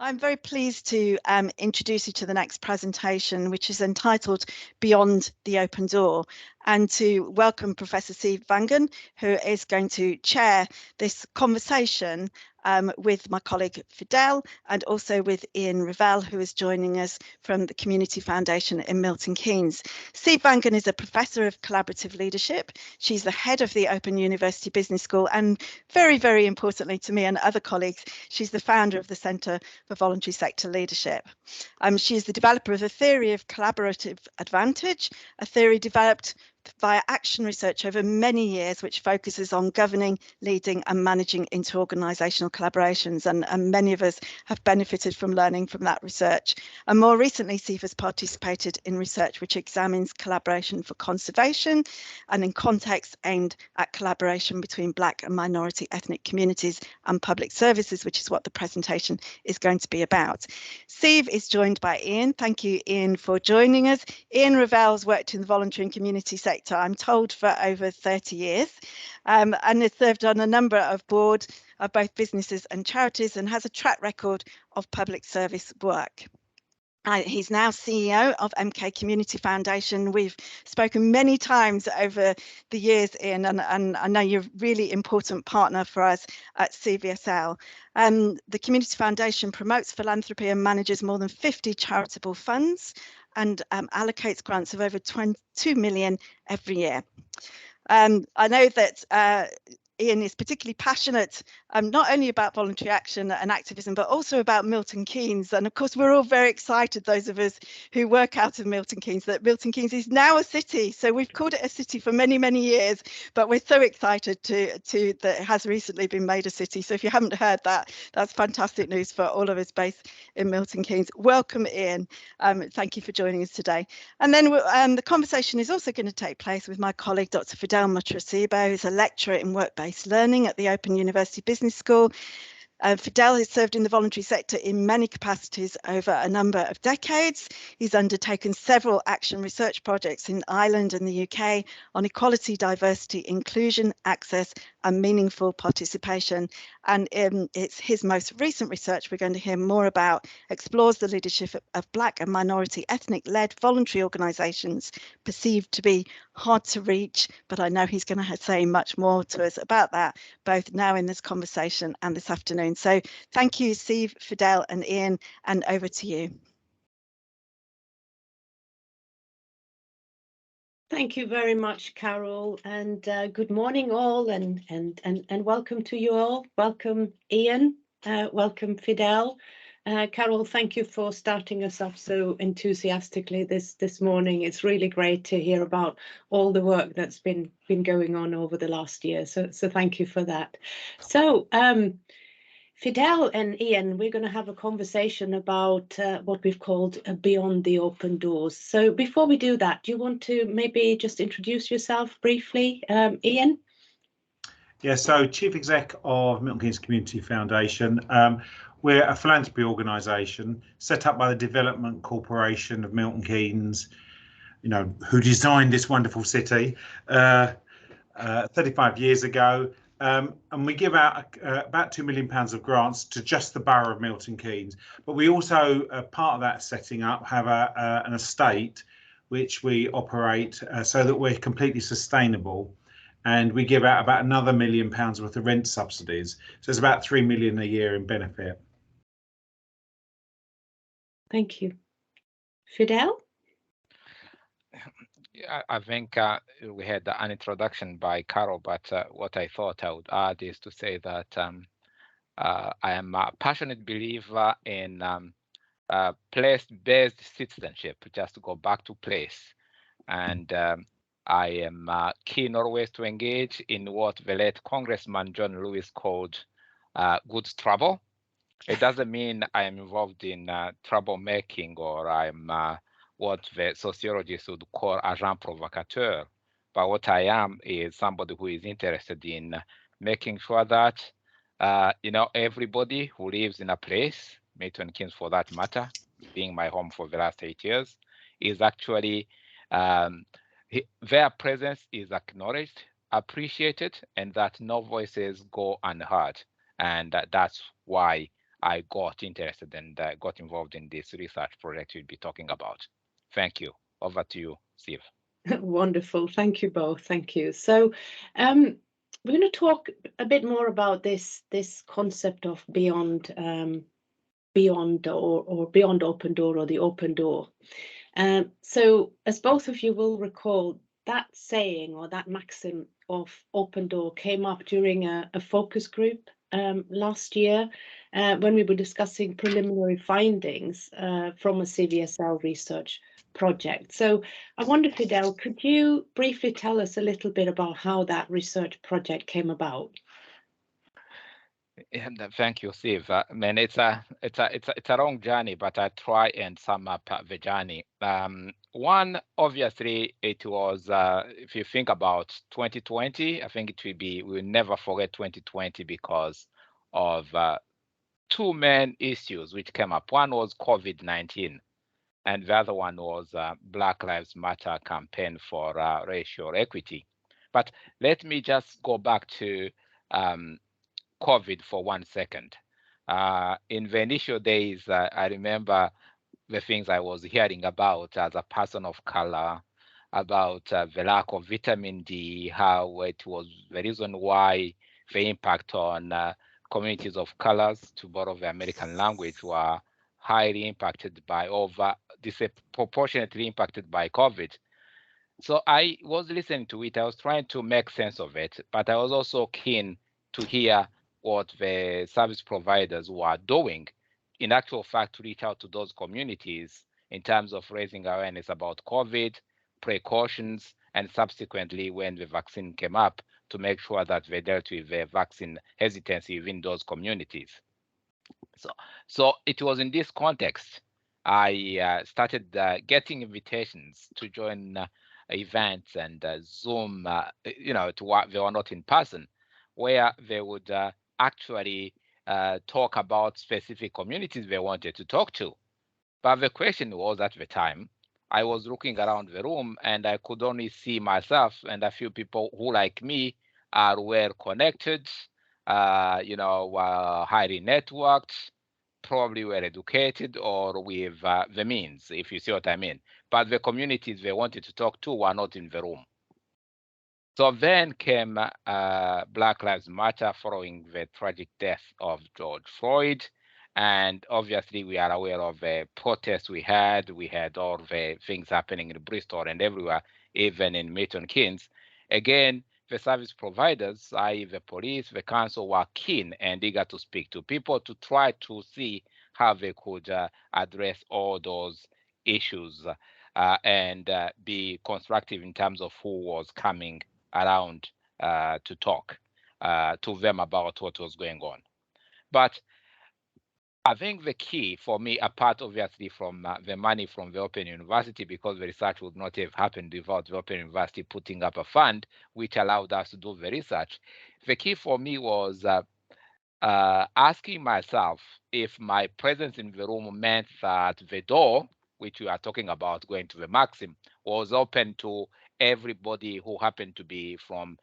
I'm very pleased to introduce you to the next presentation, which is entitled Beyond the Open Door, and to welcome Professor Siv Vangen, who is going to chair this conversation with my colleague Fidele and also with Ian Revell, who is joining us from the Community Foundation in Milton Keynes. Siv Vangen is a Professor of Collaborative Leadership. She's the head of the Open University Business School, and very, very importantly to me and other colleagues, she's the founder of the Centre for Voluntary Sector Leadership. She is the developer of a theory of collaborative advantage, a theory developed via action research over many years, which focuses on governing, leading and managing interorganisational collaborations. And many of us have benefited from learning from that research. And more recently, Siv has participated in research which examines collaboration for conservation and in context aimed at collaboration between Black and minority ethnic communities and public services, which is what the presentation is going to be about. Siv is joined by Ian. Thank you, Ian, for joining us. Ian Revell's worked in the voluntary and community sector, I'm told, for over 30 years, and has served on a number of boards of both businesses and charities and has a track record of public service work. He's now CEO of MK Community Foundation. We've spoken many times over the years, Ian, and I know you're a really important partner for us at CVSL. The Community Foundation promotes philanthropy and manages more than 50 charitable funds and allocates grants of over 22 million every year. I know that Ian is particularly passionate not only about voluntary action and activism, but also about Milton Keynes. And of course, we're all very excited, those of us who work out of Milton Keynes, that Milton Keynes is now a city. So we've called it a city for many, many years, but we're so excited that it has recently been made a city. So if you haven't heard that, that's fantastic news for all of us based in Milton Keynes. Welcome, Ian. Thank you for joining us today. And then the conversation is also going to take place with my colleague, Dr Fidele Mutwarasibo, who's a lecturer in work-based learning at the Open University Business School. Fidele has served in the voluntary sector in many capacities over a number of decades. He's undertaken several action research projects in Ireland and the UK on equality, diversity, inclusion, access and meaningful participation. And it's his most recent research we're going to hear more about, explores the leadership of Black and minority ethnic-led voluntary organisations perceived to be hard to reach, but I know he's going to say much more to us about that, both now in this conversation and this afternoon. So thank you, Siv, Fidele and Ian, and over to you. Thank you very much, Carol, and good morning all, and welcome to you all. Welcome, Ian. Welcome, Fidele. Carol, thank you for starting us off so enthusiastically this morning. It's really great to hear about all the work that's been going on over the last year. So thank you for that. So Fidele and Ian, we're going to have a conversation about what we've called Beyond the Open Doors. So before we do that, do you want to maybe just introduce yourself briefly, Ian? Yeah, so Chief Exec of Milton Keynes Community Foundation. We're a philanthropy organisation set up by the Development Corporation of Milton Keynes, you know, who designed this wonderful city 35 years ago. And we give out about £2 million of grants to just the borough of Milton Keynes. But we also, part of that setting up, have an estate which we operate so that we're completely sustainable. And we give out about another £1 million worth of rent subsidies. So it's about £3 million a year in benefit. Thank you. Fidele? I think we had an introduction by Carol, but what I thought I would add is to say that I am a passionate believer in place-based citizenship, just to go back to place. And I am keen always to engage in what the late Congressman John Lewis called good trouble. It doesn't mean I am involved in troublemaking or I'm what the sociologists would call agent provocateur. But what I am is somebody who is interested in making sure that, everybody who lives in a place, Milton Keynes for that matter, being my home for the last 8 years, is actually, their presence is acknowledged, appreciated, and that no voices go unheard. And that's why I got interested and got involved in this research project we'll be talking about. Thank you. Over to you, Siv. Wonderful. Thank you both. Thank you. So we're going to talk a bit more about this concept of beyond open door, or the open door. So as both of you will recall, that saying or that maxim of open door came up during a focus group last year when we were discussing preliminary findings from a CVSL research project. So I wonder, Fidele, could you briefly tell us a little bit about how that research project came about? And thank you, Siv. I mean, it's a long journey, but I try and sum up the journey. One, obviously, it was if you think about 2020, I think we'll never forget 2020 because of two main issues which came up. One was COVID-19, and the other one was Black Lives Matter campaign for racial equity. But let me just go back to COVID for 1 second. In the initial days, I remember the things I was hearing about as a person of color, about the lack of vitamin D, how it was the reason why the impact on communities of colors, to borrow the American language, were highly impacted by disproportionately impacted by COVID. So I was listening to it. I was trying to make sense of it, but I was also keen to hear what the service providers were doing, in actual fact, to reach out to those communities in terms of raising awareness about COVID, precautions, and subsequently when the vaccine came up, to make sure that they dealt with the vaccine hesitancy within those communities. So it was in this context I started getting invitations to join events and Zoom, they were not in person, where they would actually talk about specific communities they wanted to talk to. But the question was, at the time, I was looking around the room and I could only see myself and a few people who, like me, are well connected, highly networked, probably well educated, or with the means, if you see what I mean. But the communities they wanted to talk to were not in the room. So then came Black Lives Matter following the tragic death of George Floyd. And obviously we are aware of the protests we had all the things happening in Bristol and everywhere, even in Milton Keynes. Again, the service providers, i.e. the police, the council, were keen and eager to speak to people to try to see how they could address all those issues and be constructive in terms of who was coming around to talk to them about what was going on. But I think the key for me, apart obviously from the money from the Open University, because the research would not have happened without the Open University putting up a fund which allowed us to do the research, the key for me was asking myself if my presence in the room meant that the door, which we are talking about going to the maxim, was open to everybody who happened to be from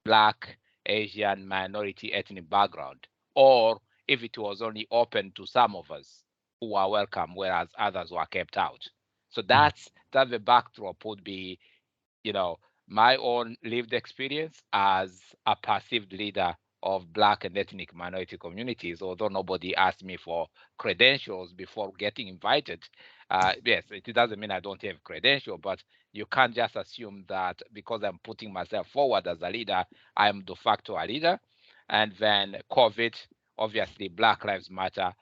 Black, Asian, minority ethnic background, or if it was only open to some of us who are welcome, whereas others were kept out. So that the backdrop would be, my own lived experience as a perceived leader of Black and ethnic minority communities, although nobody asked me for credentials before getting invited. Yes, it doesn't mean I don't have credentials, but you can't just assume that because I'm putting myself forward as a leader, I'm de facto a leader. And then COVID, obviously Black Lives Matter,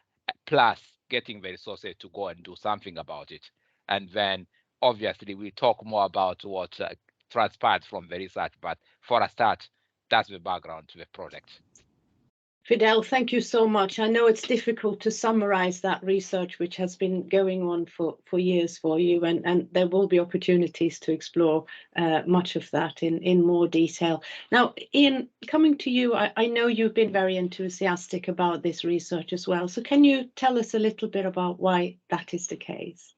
plus getting the resources to go and do something about it. And then obviously we talk more about what transpired from the research, but for a start, that's the background to the project. Fidele, thank you so much. I know it's difficult to summarize that research, which has been going on for years for you, and there will be opportunities to explore much of that in more detail. Now, Ian, coming to you, I know you've been very enthusiastic about this research as well. So can you tell us a little bit about why that is the case?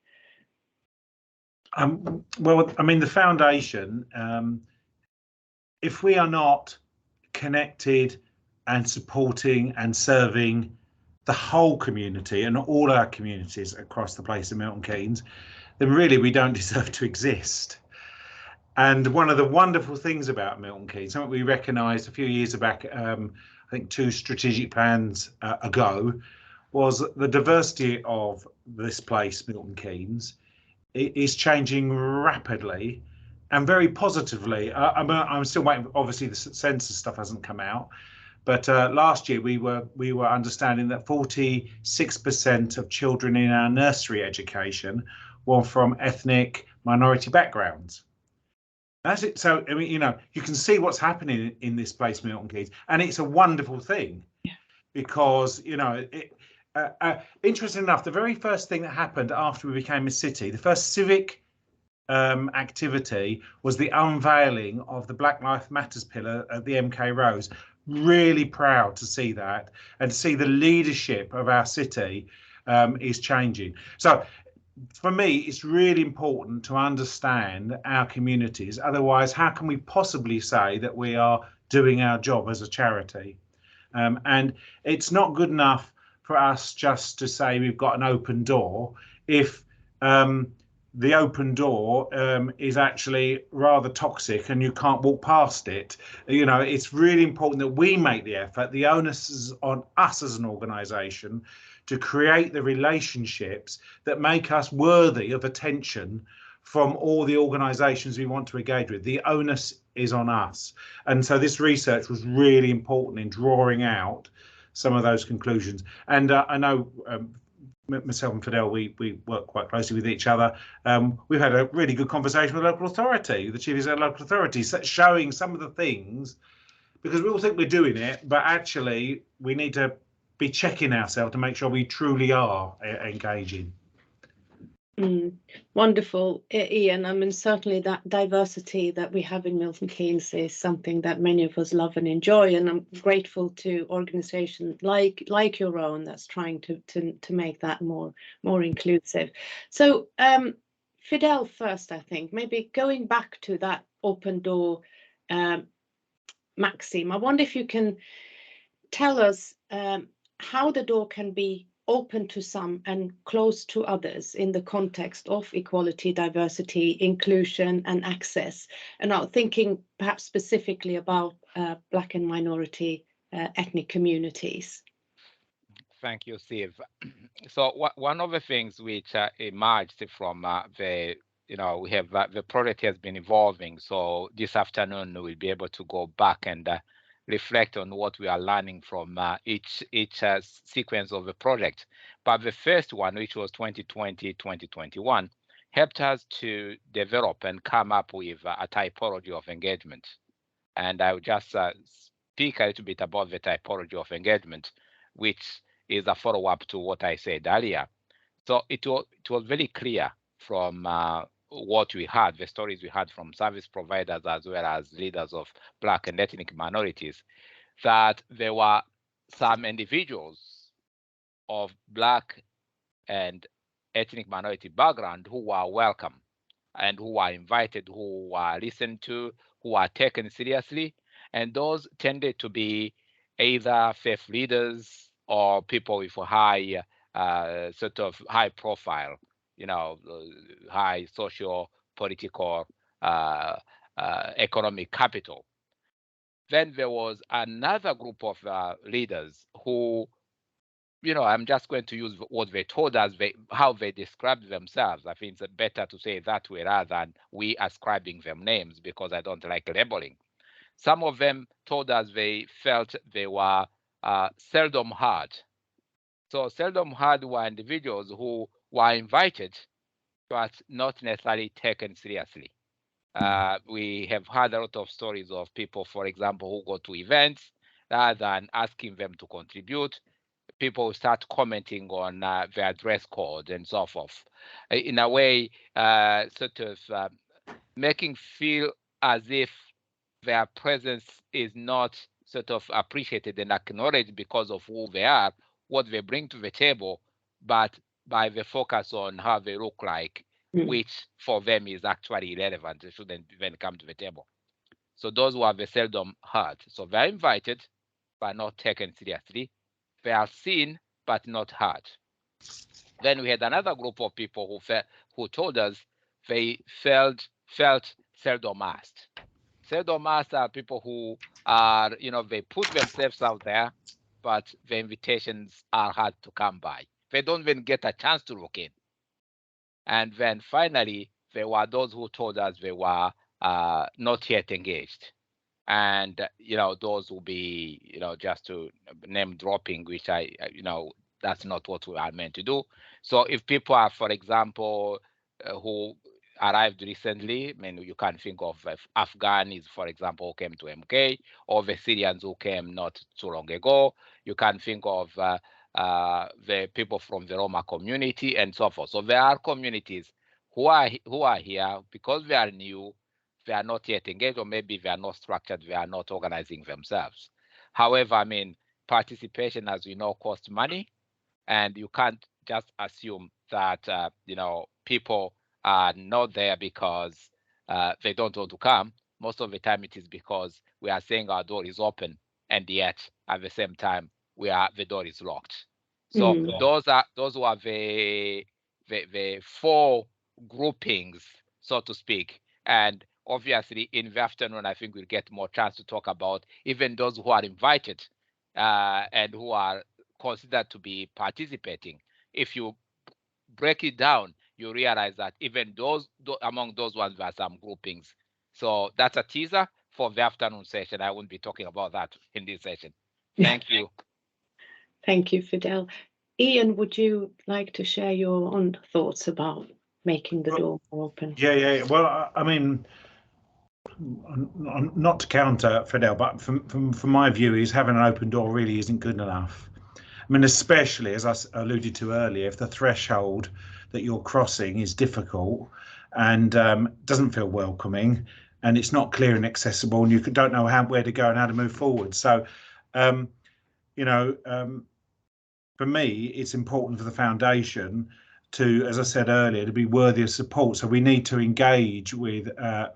Well, I mean, the foundation, if we are not connected and supporting and serving the whole community and all our communities across the place of Milton Keynes, then really we don't deserve to exist. And one of the wonderful things about Milton Keynes, something we recognised a few years back, I think 2 strategic plans ago, was the diversity of this place, Milton Keynes, is changing rapidly and very positively. I'm still waiting. Obviously, the census stuff hasn't come out, but last year we were understanding that 46% of children in our nursery education were from ethnic minority backgrounds. That's it. So I mean, you can see what's happening in this place, Milton Keynes, and it's a wonderful thing, because interesting enough, the very first thing that happened after we became a city, the first civic activity was the unveiling of the Black Lives Matters pillar at the MK Rose. Really proud to see that, and to see the leadership of our city is changing. So for me, it's really important to understand our communities. Otherwise, how can we possibly say that we are doing our job as a charity? And it's not good enough for us just to say we've got an open door if the open door is actually rather toxic and you can't walk past it. It's really important that we make the effort. The onus is on us as an organisation to create the relationships that make us worthy of attention from all the organisations we want to engage with. The onus is on us. And so this research was really important in drawing out some of those conclusions. And I know myself and Fidele, we work quite closely with each other. We've had a really good conversation with local authority, the chief executive local authority, showing some of the things, because we all think we're doing it, but actually we need to be checking ourselves to make sure we truly are engaging. Wonderful, Ian. I mean, certainly that diversity that we have in Milton Keynes is something that many of us love and enjoy, and I'm grateful to organisations like your own that's trying to make that more inclusive. So, Fidele first, I think, maybe going back to that open door maxim, I wonder if you can tell us how the door can be open to some and closed to others in the context of equality, diversity, inclusion and access. And now thinking perhaps specifically about Black and minority ethnic communities. Thank you, Siv. So one of the things which emerged from we have the project has been evolving. So this afternoon we'll be able to go back and reflect on what we are learning from each sequence of the project. But the first one, which was 2020-2021, helped us to develop and come up with a typology of engagement. And I will just speak a little bit about the typology of engagement, which is a follow-up to what I said earlier. So it was very clear from what we had, the stories we had from service providers as well as leaders of Black and ethnic minorities, that there were some individuals of Black and ethnic minority background who were welcome and who were invited, who were listened to, who were taken seriously. And those tended to be either faith leaders or people with a high sort of high profile, high social, political, economic capital. Then there was another group of leaders who, I'm just going to use what they told us, how they described themselves. I think it's better to say it that way rather than we ascribing them names, because I don't like labeling. Some of them told us they felt they were seldom heard. So seldom heard were individuals who were invited, but not necessarily taken seriously. We have heard a lot of stories of people, for example, who go to events rather than asking them to contribute. People start commenting on their dress code and so forth. In a way, sort of making feel as if their presence is not sort of appreciated and acknowledged because of who they are, what they bring to the table, but by the focus on how they look like, which for them is actually irrelevant. They shouldn't even come to the table. So those who are the seldom heard. So they're invited, but not taken seriously. They are seen, but not heard. Then we had another group of people who told us they felt seldom asked. Seldom asked are people who are, they put themselves out there, but the invitations are hard to come by. They don't even get a chance to look in. And then finally, there were those who told us they were not yet engaged. And, those will be, just to name dropping, which that's not what we are meant to do. So if people are, for example, who arrived recently, you can think of Afghans, for example, who came to MK, or the Syrians who came not too long ago. You can think of the people from the Roma community and so forth. So there are communities who are here because they are new, they are not yet engaged, or maybe they are not structured, they are not organizing themselves. However, participation, as we know, costs money, and you can't just assume that people are not there because they don't want to come. Most of the time, it is because we are saying our door is open, and yet at the same time, the door is locked. So those who are the four groupings, so to speak. And obviously, in the afternoon, I think we'll get more chance to talk about even those who are invited and who are considered to be participating. If you break it down, you realize that even among those ones, there are some groupings. So that's a teaser for the afternoon session. I won't be talking about that in this session. Thank you. Thank you, Fidele. Ian, would you like to share your own thoughts about making the door more open? Yeah. Well, not to counter Fidele, but from my view, is having an open door really isn't good enough. Especially as I alluded to earlier, if the threshold that you're crossing is difficult and doesn't feel welcoming, and it's not clear and accessible, and you don't know where to go and how to move forward. So, for me, it's important for the foundation to, as I said earlier, to be worthy of support. So we need to engage with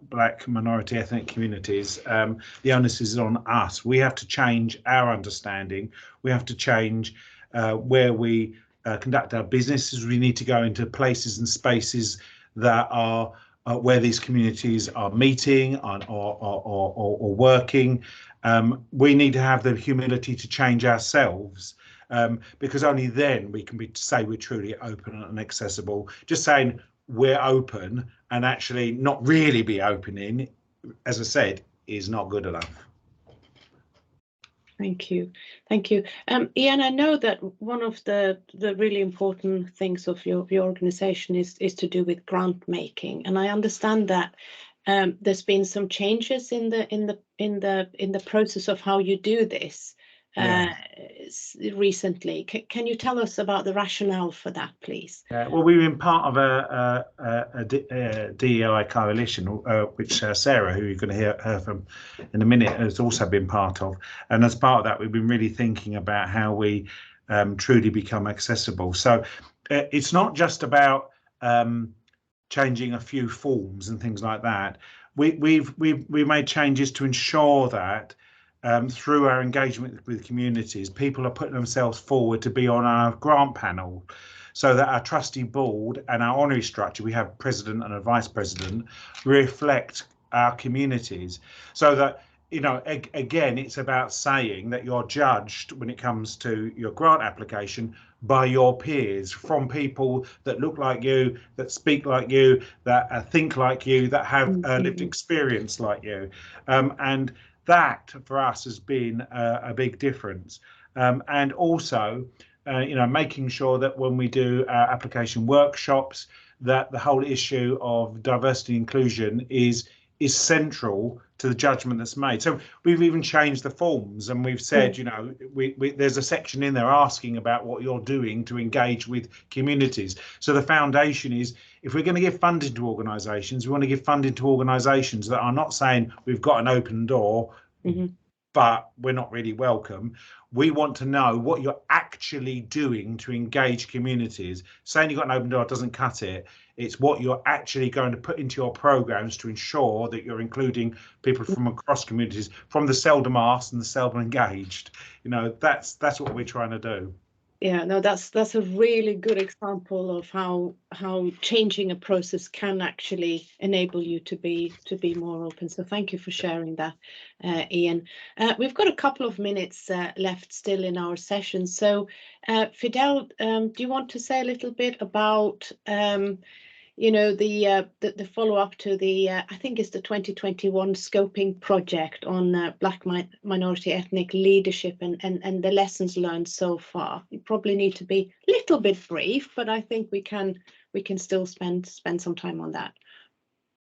Black minority ethnic communities. The onus is on us. We have to change our understanding. We have to change where we conduct our businesses. We need to go into places and spaces that are where these communities are meeting or working. We need to have the humility to change ourselves. Because only then we can say we're truly open and accessible. Just saying we're open and actually not really be opening, as I said, is not good enough. Thank you. Ian, I know that one of the really important things of your organization is to do with grant making, and I understand that there's been some changes in the process of how you do this. Recently. Can you tell us about the rationale for that, please? Well, we've been part of a DEI coalition, which Sarah, who you're going to hear from in a minute, has also been part of. And as part of that, we've been really thinking about how we truly become accessible. So it's not just about changing a few forms and things like that. We've made changes to ensure that through our engagement with communities, people are putting themselves forward to be on our grant panel, so that our trustee board and our honorary structure, we have president and a vice president, reflect our communities. So that, again, it's about saying that you're judged when it comes to your grant application by your peers, from people that look like you, that speak like you, that think like you, that have lived experience like you. And that for us has been a big difference, and also making sure that when we do our application workshops, that the whole issue of diversity and inclusion is central to the judgment that's made. So we've even changed the forms, and we've said, there's a section in there asking about what you're doing to engage with communities. So the foundation is, if we're going to give funding to organisations, we want to give funding to organisations that are not saying we've got an open door, but we're not really welcome. We want to know what you're actually doing to engage communities. Saying you've got an open door doesn't cut it. It's what you're actually going to put into your programs to ensure that you're including people from across communities, from the seldom asked and the seldom engaged. That's what we're trying to do. Yeah, no, that's a really good example of how changing a process can actually enable you to be more open. So thank you for sharing that, Ian. We've got a couple of minutes left still in our session. So Fidele, do you want to say a little bit about you know, the follow-up to the I think it's the 2021 scoping project on Black minority ethnic leadership and the lessons learned so far? You probably need to be a little bit brief, but I think we can still spend some time on that.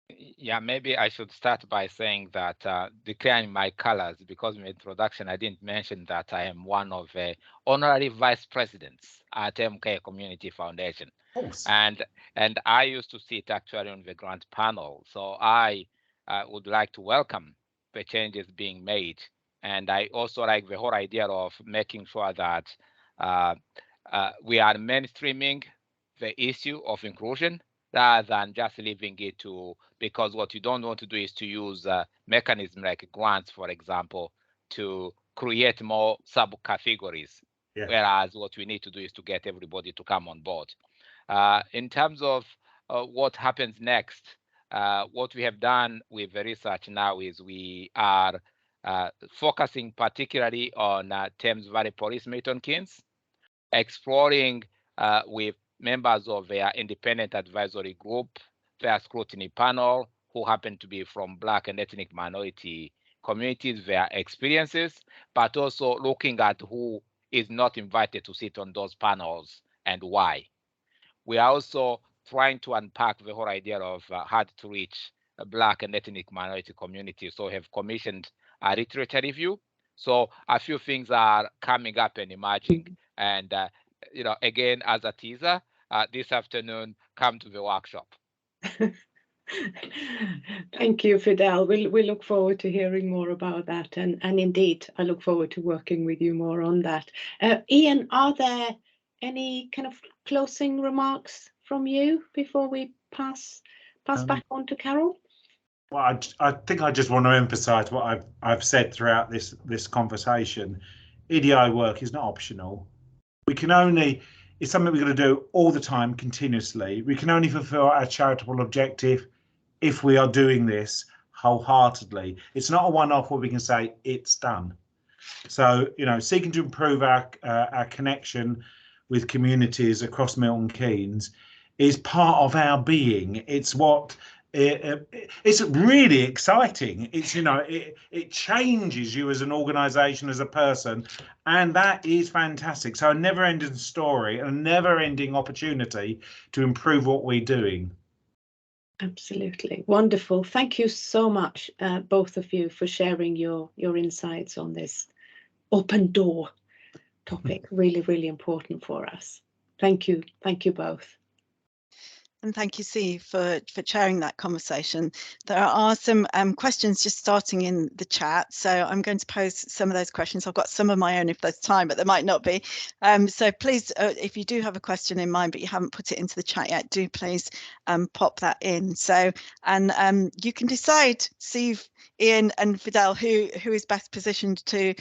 Yeah, maybe I should start by saying that declaring my colors, because in the introduction I didn't mention that I am one of the honorary vice presidents at MK Community Foundation. And I used to sit actually on the grant panel. So I would like to welcome the changes being made. And I also like the whole idea of making sure that we are mainstreaming the issue of inclusion rather than just leaving it to, because what you don't want to do is to use mechanisms like grants, for example, to create more subcategories. Yeah. Whereas what we need to do is to get everybody to come on board. In terms of what happens next, what we have done with the research now is we are focusing particularly on Thames Valley Police Milton Keynes, exploring with members of their independent advisory group, their scrutiny panel, who happen to be from Black and ethnic minority communities, their experiences, but also looking at who is not invited to sit on those panels and why. We are also trying to unpack the whole idea of hard to reach Black and ethnic minority communities. So have commissioned a literature review. So a few things are coming up and emerging. And, you know, again, as a teaser, this afternoon, come to the workshop. Thank you, Fidele. We look forward to hearing more about that. And indeed, I look forward to working with you more on that. Ian, are there any kind of closing remarks from you before we pass back on to Carol? Well, I think I just want to emphasise what I've said throughout this conversation. EDI work is not optional. It's something we're going to do all the time, continuously. We can only fulfil our charitable objective if we are doing this wholeheartedly. It's not a one-off where we can say it's done. So, you know, seeking to improve our connection with communities across Milton Keynes is part of our being. It's what it's really exciting. It's, you know, it changes you as an organization, as a person, and that is fantastic. So a never-ending story, a never-ending opportunity to improve what we're doing. Absolutely wonderful. Thank you so much, both of you, for sharing your insights on this open door topic. Really, really important for us. Thank you both. And thank you, Siv, for chairing that conversation. There are some questions just starting in the chat, so I'm going to pose some of those questions. I've got some of my own if there's time, but there might not be. So please, if you do have a question in mind, but you haven't put it into the chat yet, do please pop that in. So, and you can decide, Siv, Ian and Fidele, who is best positioned to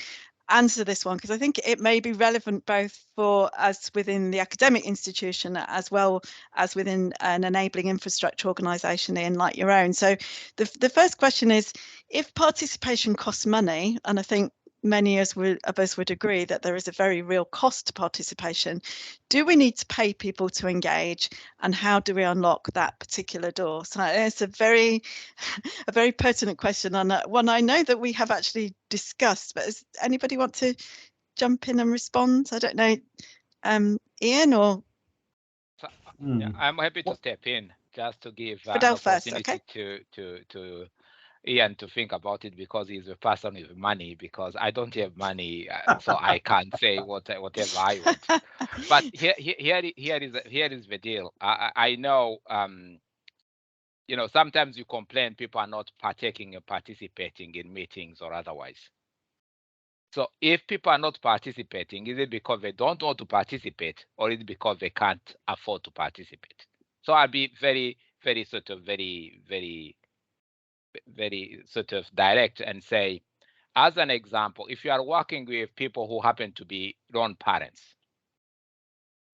answer this one, because I think it may be relevant both for us within the academic institution as well as within an enabling infrastructure organisation like your own. So the first question is, if participation costs money, and I think many of us would agree that there is a very real cost to participation, do we need to pay people to engage, and how do we unlock that particular door? So it's a very pertinent question, and one I know that we have actually discussed, but does anybody want to jump in and respond? I don't know, Ian or? Yeah, I'm happy to step in just to give an opportunity to Ian to think about it, because he's a person with money, because I don't have money, so I can't say whatever I want. But here is the deal. I know, you know, sometimes you complain people are not partaking and participating in meetings or otherwise. So if people are not participating, is it because they don't want to participate, or is it because they can't afford to participate? So I'll be very sort of very sort of direct and say, as an example, if you are working with people who happen to be lone parents,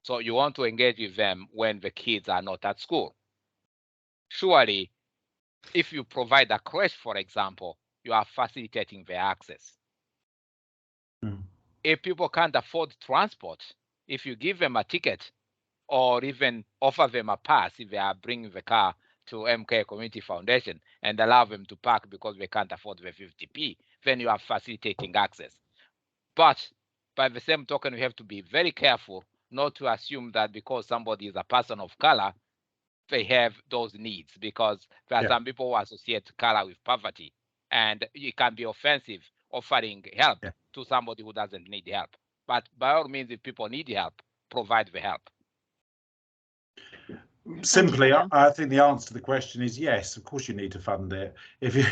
So you want to engage with them when the kids are not at school. Surely, if you provide a crèche, for example, you are facilitating their access. If people can't afford transport, if you give them a ticket or even offer them a pass if they are bringing the car to MK Community Foundation and allow them to park because they can't afford the 50p, then you are facilitating access. But by the same token, we have to be very careful not to assume that because somebody is a person of color, they have those needs, because there are some people who associate color with poverty, and it can be offensive offering help to somebody who doesn't need help. But by all means, if people need help, provide the help. Simply, I think the answer to the question is yes. Of course, you need to fund it. If you,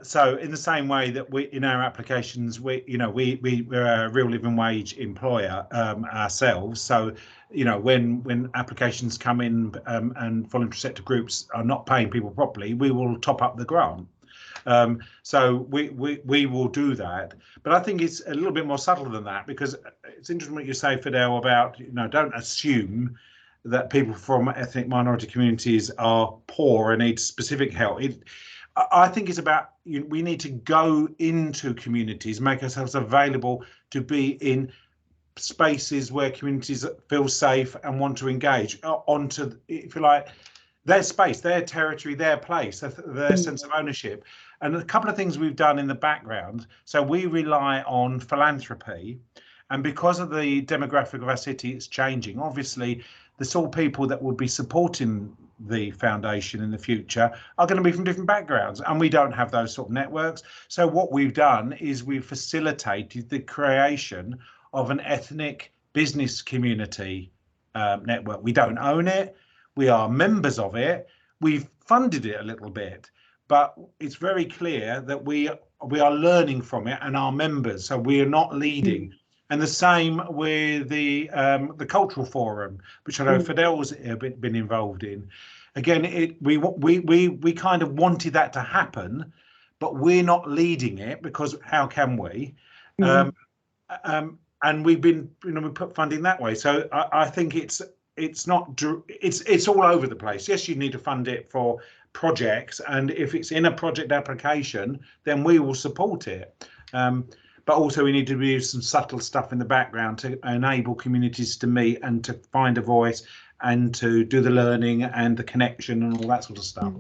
so in the same way that we, in our applications, we're a real living wage employer ourselves. So, when applications come in and voluntary sector groups are not paying people properly, we will top up the grant. So we will do that, but I think it's a little bit more subtle than that, because it's interesting what you say, Fidele, about don't assume that people from ethnic minority communities are poor and need specific help. I think it's about we need to go into communities, make ourselves available to be in spaces where communities feel safe and want to engage onto, if you like, their space, their territory, their place, their sense of ownership. And a couple of things we've done in the background. So we rely on philanthropy, and because of the demographic of our city, it's changing. Obviously, the sort of people that would be supporting the foundation in the future are going to be from different backgrounds, and we don't have those sort of networks. So what we've done is we've facilitated the creation of an ethnic business community network. We don't own it. We are members of it. We've funded it a little bit, but it's very clear that we are learning from it and are members. So we are not leading. And the same with the cultural forum, which I know Fidele's been involved in. Again, we kind of wanted that to happen, but we're not leading it because how can we? And we've been, we put funding that way. So I think it's all over the place. Yes, you need to fund it for projects, and if it's in a project application, then we will support it. But also we need to do some subtle stuff in the background to enable communities to meet and to find a voice and to do the learning and the connection and all that sort of stuff.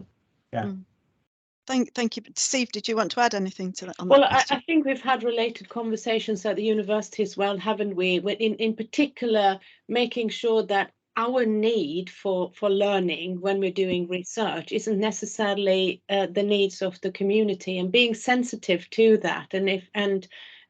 Thank you. Steve, did you want to add anything to that? Well, I think we've had related conversations at the university as well, haven't we? In particular, making sure that our need for learning when we're doing research isn't necessarily the needs of the community, and being sensitive to that.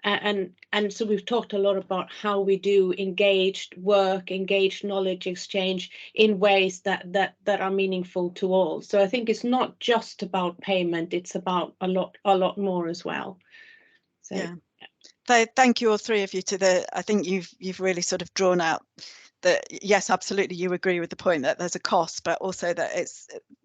And so we've talked a lot about how we do engaged work, engaged knowledge exchange in ways that are meaningful to all. So I think it's not just about payment; it's about a lot more as well. So, yeah. Thank you all three of you. I think you've really sort of drawn out that yes, absolutely, you agree with the point that there's a cost, but also that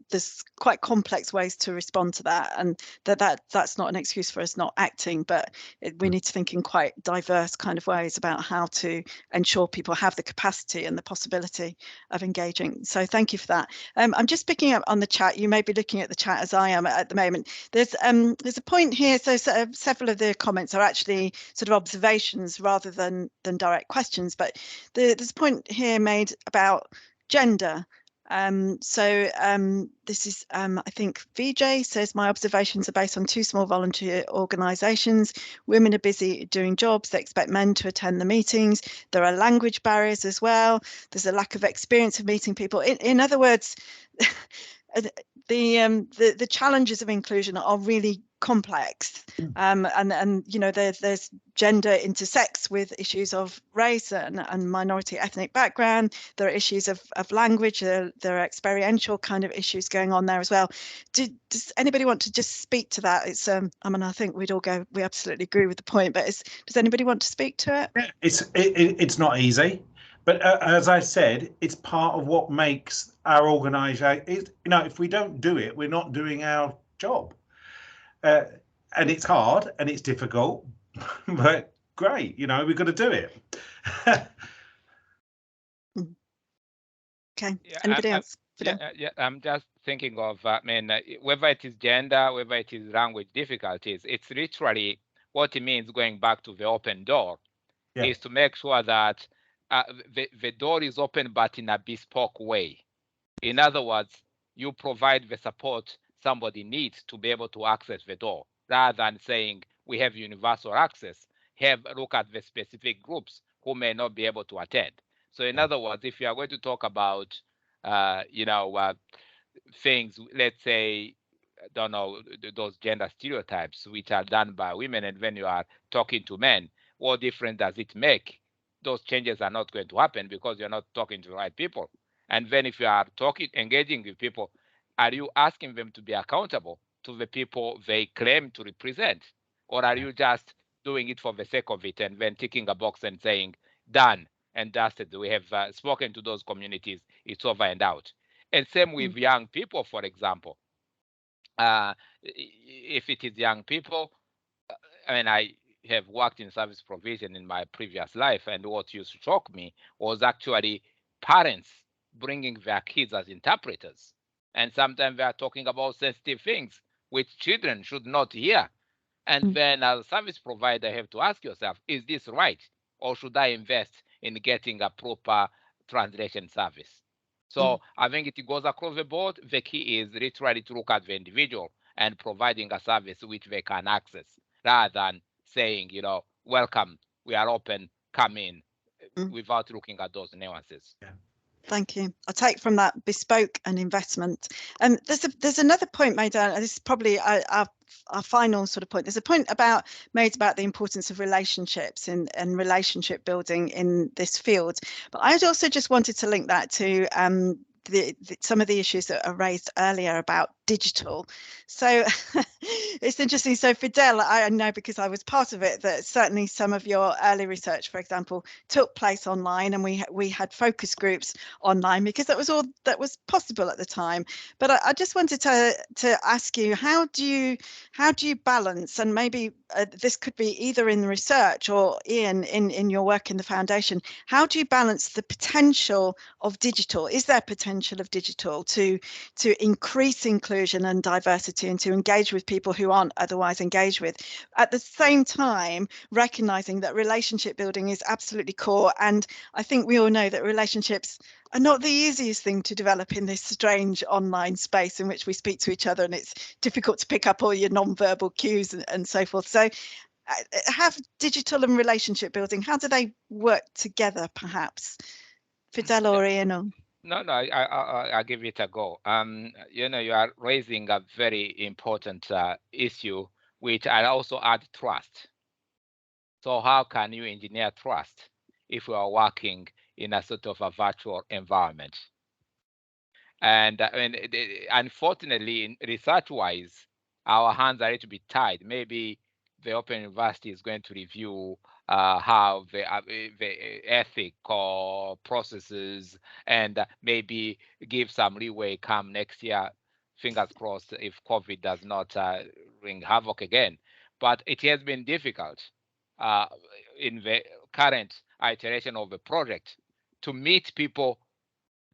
there's quite complex ways to respond to that, and that's not an excuse for us not acting, but we need to think in quite diverse kind of ways about how to ensure people have the capacity and the possibility of engaging. So thank you for that. I'm just picking up on the chat. You may be looking at the chat as I am at the moment. There's a point here. So several of the comments are actually sort of observations rather than direct questions, but there's a point here made about gender. This is, I think VJ says, my observations are based on 2 small volunteer organisations. Women are busy doing jobs. They expect men to attend the meetings. There are language barriers as well. There's a lack of experience of meeting people. In other words, the challenges of inclusion are really complex, and there's gender intersects with issues of race and minority ethnic background. There are issues of language. There are experiential kind of issues going on there as well. Does anybody want to just speak to that? It's I mean, I think we'd all go, we absolutely agree with the point, but does anybody want to speak to it? It's not easy. But as I said, it's part of what makes our organisation. If we don't do it, we're not doing our job. And it's hard and it's difficult, but great. You know, we've got to do it. Okay. Anybody else? Yeah, I'm just thinking of, whether it is gender, whether it is language difficulties, it's literally what it means going back to the open door, is to make sure that the door is open, but in a bespoke way. In other words, you provide the support somebody needs to be able to access the door, rather than saying we have universal access. Look at the specific groups who may not be able to attend. So in other words, if you are going to talk about, things, let's say, I don't know, those gender stereotypes which are done by women, and when you are talking to men, what difference does it make? Those changes are not going to happen because you're not talking to the right people. And then if you are engaging with people, are you asking them to be accountable to the people they claim to represent? Or are you just doing it for the sake of it and then ticking a box and saying, done and dusted, we have spoken to those communities, it's over and out? And same with young people, for example. If it is young people, I have worked in service provision in my previous life, and what used to shock me was actually parents bringing their kids as interpreters. And sometimes they are talking about sensitive things which children should not hear. And then as a service provider, you have to ask yourself, is this right? Or should I invest in getting a proper translation service? So I think it goes across the board. The key is literally to look at the individual and providing a service which they can access, rather than saying, welcome, we are open, come in, without looking at those nuances. Yeah. Thank you. I'll take from that bespoke and investment. And there's another point made, this is probably our final sort of point. There's a point made about the importance of relationships and relationship building in this field. But I also just wanted to link that to some of the issues that are raised earlier about digital. So it's interesting. So Fidele, I know because I was part of it, that certainly some of your early research, for example, took place online, and we had focus groups online because that was all that was possible at the time. But I just wanted to ask you, how do you balance, and maybe this could be either in the research or Ian in your work in the foundation, how do you balance the potential of digital? Is there potential of digital to increase inclusion and diversity and to engage with people who aren't otherwise engaged with, at the same time recognizing that relationship building is absolutely core? And I think we all know that relationships are not the easiest thing to develop in this strange online space in which we speak to each other, and it's difficult to pick up all your non-verbal cues and so forth. So have digital and relationship building, how do they work together, perhaps? Fidele or Ian? No, I'll give it a go. You are raising a very important issue, which I also add trust. So how can you engineer trust if we are working in a sort of a virtual environment? And unfortunately, research-wise, our hands are a little bit tied. Maybe the Open University is going to review how the ethical processes, and maybe give some leeway come next year. Fingers crossed, if COVID does not wreak havoc again. But it has been difficult in the current iteration of the project to meet people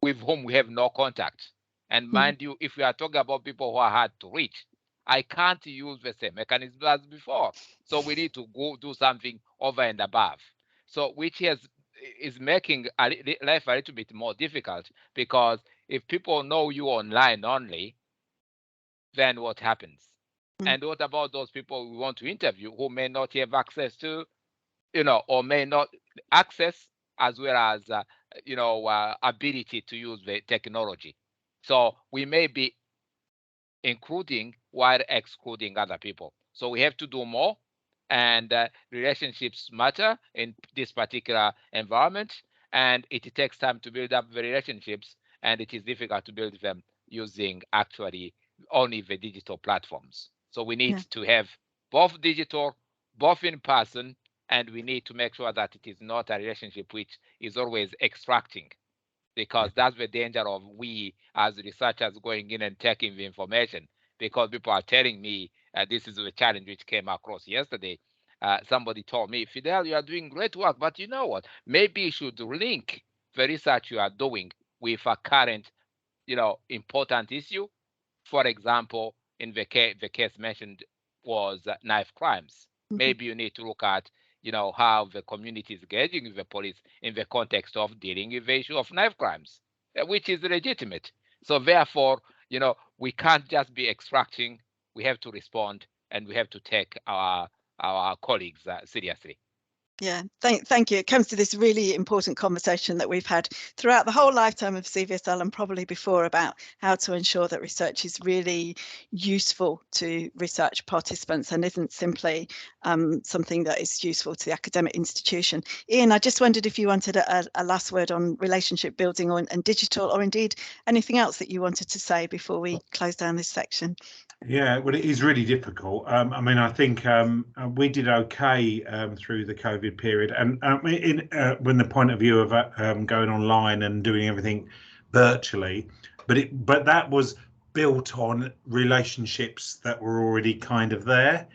with whom we have no contact. And mind you, if we are talking about people who are hard to reach, I can't use the same mechanism as before. So we need to go do something over and above. So which is making life a little bit more difficult, because if people know you online only, then what happens? And what about those people we want to interview who may not have access to, or may not access as well as, ability to use the technology? So we may be including while excluding other people. So we have to do more, and relationships matter in this particular environment, and it takes time to build up the relationships, and it is difficult to build them using actually only the digital platforms. So we need to have both digital, both in person, and we need to make sure that it is not a relationship which is always extracting, because that's the danger of we as researchers going in and taking the information, because people are telling me this is the challenge which came across yesterday. somebody told me, Fidele, you are doing great work, but you know what? Maybe you should link the research you are doing with a current, important issue. For example, in the case mentioned was knife crimes. Mhm. Maybe you need to look at, how the community is engaging with the police in the context of dealing with the issue of knife crimes, which is legitimate. So therefore, we can't just be extracting. We have to respond, and we have to take our colleagues seriously. Yeah, thank you. It comes to this really important conversation that we've had throughout the whole lifetime of CVSL and probably before about how to ensure that research is really useful to research participants and isn't simply something that is useful to the academic institution. Ian, I just wondered if you wanted a last word on relationship building and digital, or indeed anything else that you wanted to say before we close down this section. Yeah, well, it is really difficult. I mean, I think we did okay through the COVID period, and when the point of view of going online and doing everything virtually, but that was built on relationships that were already kind of there,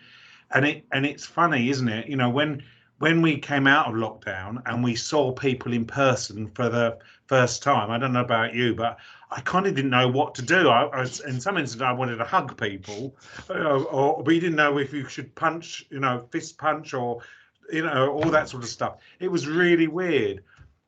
and it's funny, isn't it? When we came out of lockdown and we saw people in person for the first time, I don't know about you, but I kind of didn't know what to do. I was, in some instances, I wanted to hug people, but you didn't know if you should punch, fist punch, or, all that sort of stuff. It was really weird.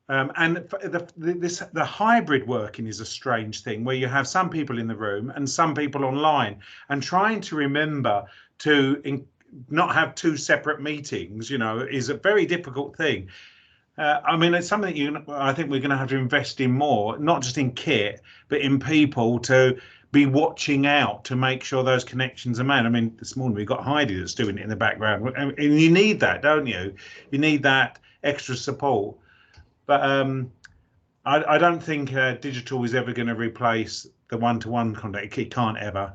And the hybrid working is a strange thing, where you have some people in the room and some people online, and trying to remember to not have two separate meetings, is a very difficult thing. I mean, it's something I think we're going to have to invest in more, not just in kit, but in people to be watching out to make sure those connections are made. I mean, this morning we've got Heidi that's doing it in the background, and you need that, don't you? You need that extra support. But I don't think digital is ever going to replace the one-to-one contact. It can't ever.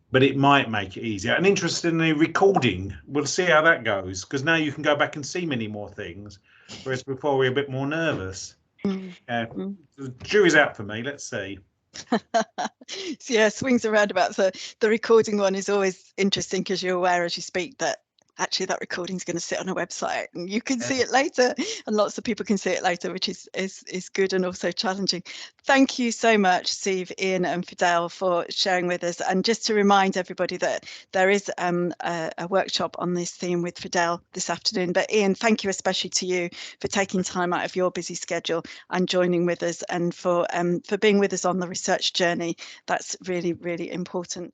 But it might make it easier. And interestingly, recording, we'll see how that goes, because now you can go back and see many more things, whereas before we were a bit more nervous. The jury's out for me. Let's see. So yeah, swings and roundabouts. The recording one is always interesting, because you're aware as you speak that actually that recording is going to sit on a website and you can see it later, and lots of people can see it later, which is good and also challenging. Thank you so much, Siv, Ian and Fidele, for sharing with us. And just to remind everybody that there is a workshop on this theme with Fidele this afternoon. But Ian, thank you especially to you for taking time out of your busy schedule and joining with us, and for being with us on the research journey. That's really, really important.